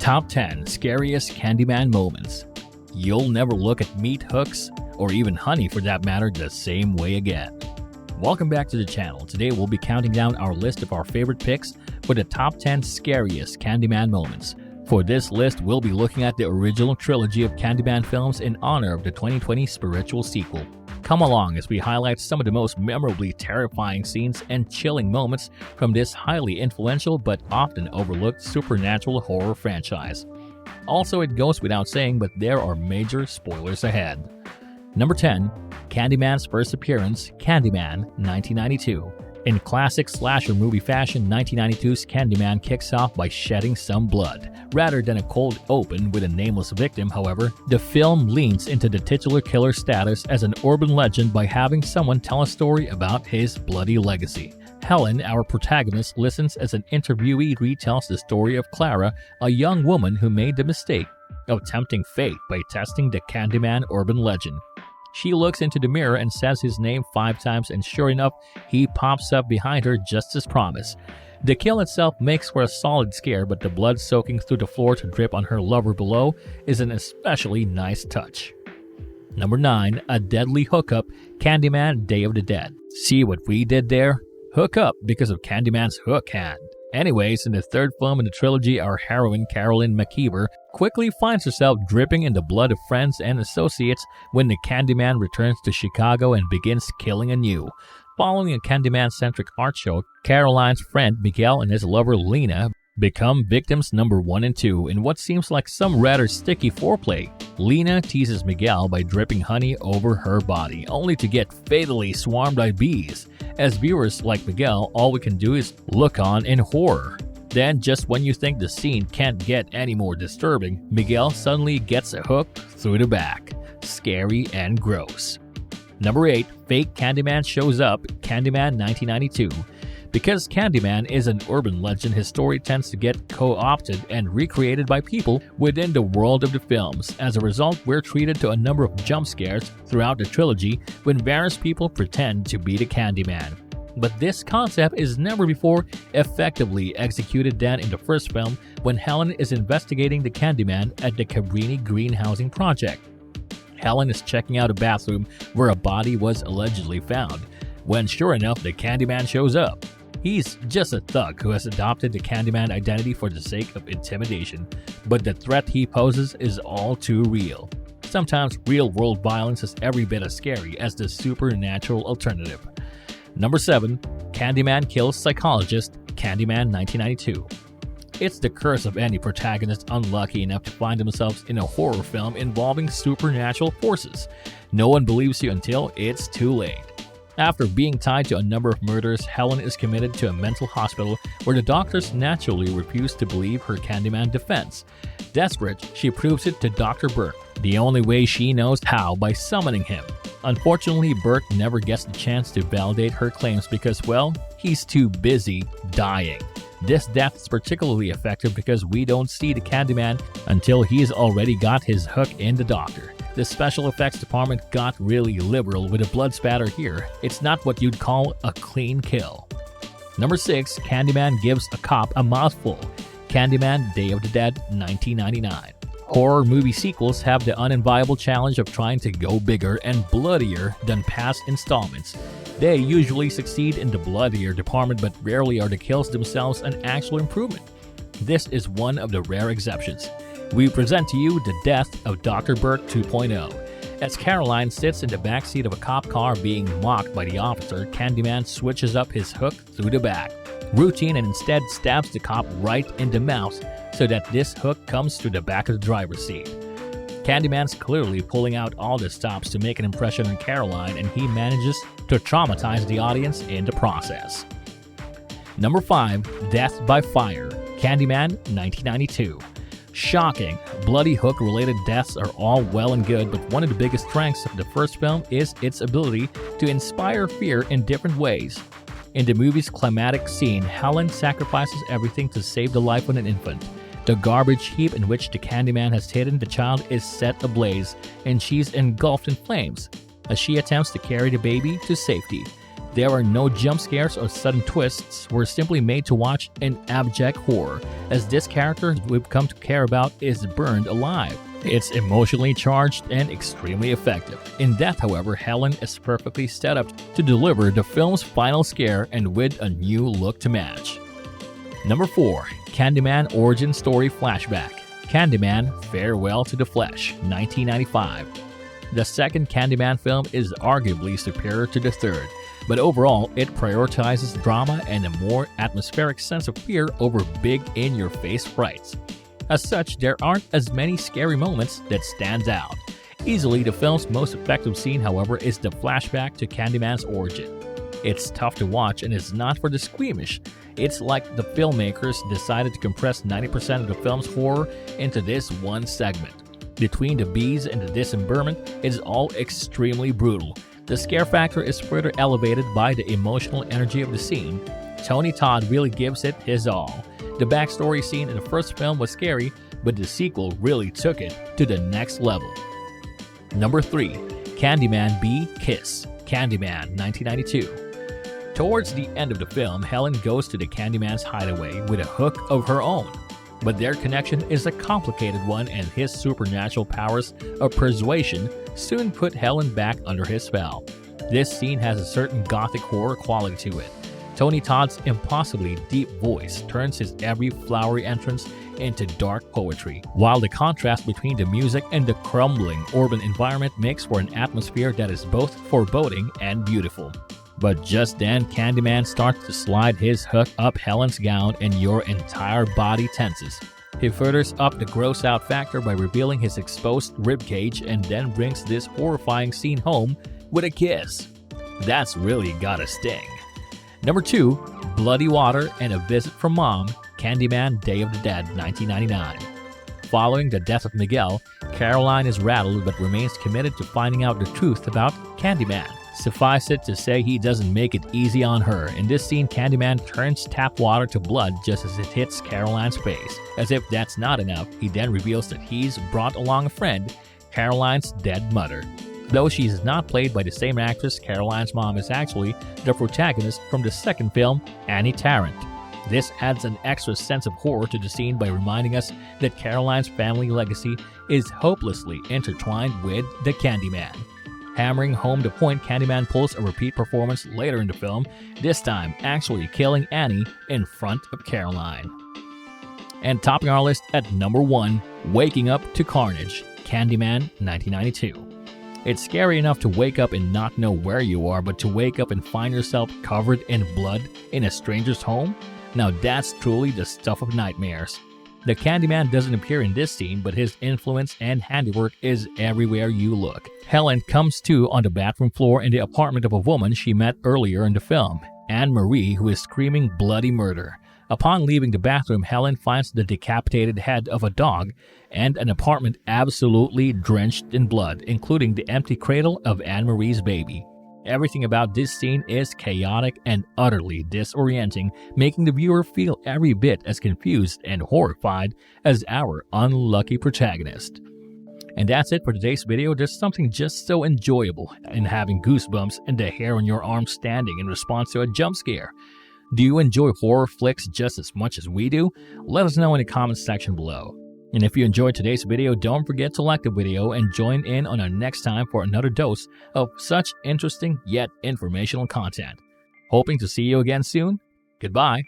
Top 10 Scariest Candyman Moments. You'll never look at meat hooks, or even honey for that matter, the same way again. Welcome back to the channel. Today we'll be counting down our list of our favorite picks for the top 10 scariest Candyman moments. For this list, we'll be looking at the original trilogy of Candyman films in honor of the 2020 spiritual sequel. Come along as we highlight some of the most memorably terrifying scenes and chilling moments from this highly influential but often overlooked supernatural horror franchise. Also, it goes without saying, but there are major spoilers ahead. Number 10. Candyman's first appearance, Candyman, 1992. In classic slasher movie fashion, 1992's Candyman kicks off by shedding some blood. Rather than a cold open with a nameless victim, however, the film leans into the titular killer status as an urban legend by having someone tell a story about his bloody legacy. Helen, our protagonist, listens as an interviewee retells the story of Clara, a young woman who made the mistake of tempting fate by testing the Candyman urban legend. She looks into the mirror and says his name 5 times, and sure enough, he pops up behind her just as promised. The kill itself makes for a solid scare, but the blood soaking through the floor to drip on her lover below is an especially nice touch. Number 9. A deadly hookup, Candyman Day of the Dead. See what we did there? Hook up because of Candyman's hook hand. Anyways, in the third film in the trilogy, our heroine Carolyn McKeever quickly finds herself dripping in the blood of friends and associates when the Candyman returns to Chicago and begins killing anew. Following a Candyman-centric art show, Caroline's friend Miguel and his lover Lena become victims number 1 and 2 in what seems like some rather sticky foreplay. Lena teases Miguel by dripping honey over her body, only to get fatally swarmed by bees. As viewers like Miguel, all we can do is look on in horror. Then, just when you think the scene can't get any more disturbing, Miguel suddenly gets a hook through the back. Scary and gross. Number 8. Fake Candyman shows up, Candyman 1992. Because Candyman is an urban legend, his story tends to get co-opted and recreated by people within the world of the films. As a result, we're treated to a number of jump scares throughout the trilogy when various people pretend to be the Candyman. But this concept is never before effectively executed than in the first film when Helen is investigating the Candyman at the Cabrini Green Housing Project. Helen is checking out a bathroom where a body was allegedly found, when sure enough the Candyman shows up. He's just a thug who has adopted the Candyman identity for the sake of intimidation, but the threat he poses is all too real. Sometimes real-world violence is every bit as scary as the supernatural alternative. Number 7. Candyman kills psychologist, Candyman 1992. It's the curse of any protagonist unlucky enough to find themselves in a horror film involving supernatural forces. No one believes you until it's too late. After being tied to a number of murders, Helen is committed to a mental hospital where the doctors naturally refuse to believe her Candyman defense. Desperate, she proves it to Dr. Burke, the only way she knows how, by summoning him. Unfortunately, Burke never gets the chance to validate her claims because, well, he's too busy dying. This death is particularly effective because we don't see the Candyman until he's already got his hook in the doctor. The special effects department got really liberal with a blood spatter here. It's not what you'd call a clean kill. Number 6. Candyman gives a cop a mouthful, Candyman Day of the Dead 1999. Horror movie sequels have the unenviable challenge of trying to go bigger and bloodier than past installments. They usually succeed in the bloodier department, but rarely are the kills themselves an actual improvement. This is one of the rare exceptions. We present to you the death of Dr. Burke 2.0. As Caroline sits in the backseat of a cop car being mocked by the officer, Candyman switches up his hook through the back. Routine, and instead stabs the cop right in the mouth so that this hook comes through the back of the driver's seat. Candyman's clearly pulling out all the stops to make an impression on Caroline, and he manages to traumatize the audience in the process. Number 5. Death by Fire, Candyman 1992. Shocking, bloody hook-related deaths are all well and good, but one of the biggest strengths of the first film is its ability to inspire fear in different ways. In the movie's climactic scene, Helen sacrifices everything to save the life of an infant. The garbage heap in which the Candyman has hidden the child is set ablaze, and she's engulfed in flames as she attempts to carry the baby to safety. There are no jump scares or sudden twists. We're simply made to watch an abject horror, as this character we've come to care about is burned alive. It's emotionally charged and extremely effective. In death, however, Helen is perfectly set up to deliver the film's final scare and with a new look to match. Number 4. Candyman Origin Story Flashback. Candyman Farewell to the Flesh, 1995. The second Candyman film is arguably superior to the third, but overall it prioritizes drama and a more atmospheric sense of fear over big in-your-face frights. As such, there aren't as many scary moments that stands out. Easily the film's most effective scene, however, is the flashback to Candyman's origin. It's tough to watch and is not for the squeamish. It's like the filmmakers decided to compress 90% of the film's horror into this one segment. Between the bees and the dismemberment, it's all extremely brutal. The scare factor is further elevated by the emotional energy of the scene. Tony Todd really gives it his all. The backstory scene in the first film was scary, but the sequel really took it to the next level. Number 3. Candyman B. Kiss. Candyman, 1992. Towards the end of the film, Helen goes to the Candyman's hideaway with a hook of her own. But their connection is a complicated one, and his supernatural powers of persuasion soon put Helen back under his spell. This scene has a certain gothic horror quality to it. Tony Todd's impossibly deep voice turns his every flowery entrance into dark poetry, while the contrast between the music and the crumbling urban environment makes for an atmosphere that is both foreboding and beautiful. But just then, Candyman starts to slide his hook up Helen's gown and your entire body tenses. He furthers up the gross-out factor by revealing his exposed ribcage and then brings this horrifying scene home with a kiss. That's really gotta sting. Number 2. Bloody Water and a Visit from Mom. Candyman Day of the Dead, 1999. Following the death of Miguel, Caroline is rattled but remains committed to finding out the truth about Candyman. Suffice it to say, he doesn't make it easy on her. In this scene, Candyman turns tap water to blood just as it hits Caroline's face. As if that's not enough, he then reveals that he's brought along a friend, Caroline's dead mother. Though she is not played by the same actress, Caroline's mom is actually the protagonist from the second film, Annie Tarrant. This adds an extra sense of horror to the scene by reminding us that Caroline's family legacy is hopelessly intertwined with the Candyman. Hammering home the point, Candyman pulls a repeat performance later in the film, this time actually killing Annie in front of Caroline. And topping our list at number 1, Waking Up to Carnage, Candyman 1992. It's scary enough to wake up and not know where you are, but to wake up and find yourself covered in blood in a stranger's home? Now that's truly the stuff of nightmares. The Candyman doesn't appear in this scene, but his influence and handiwork is everywhere you look. Helen comes to on the bathroom floor in the apartment of a woman she met earlier in the film, Anne Marie, who is screaming bloody murder. Upon leaving the bathroom, Helen finds the decapitated head of a dog and an apartment absolutely drenched in blood, including the empty cradle of Anne Marie's baby. Everything about this scene is chaotic and utterly disorienting, making the viewer feel every bit as confused and horrified as our unlucky protagonist. And that's it for today's video. There's something just so enjoyable in having goosebumps and the hair on your arm standing in response to a jump scare. Do you enjoy horror flicks just as much as we do? Let us know in the comments section below. And if you enjoyed today's video, don't forget to like the video and join in on our next time for another dose of such interesting yet informational content. Hoping to see you again soon. Goodbye.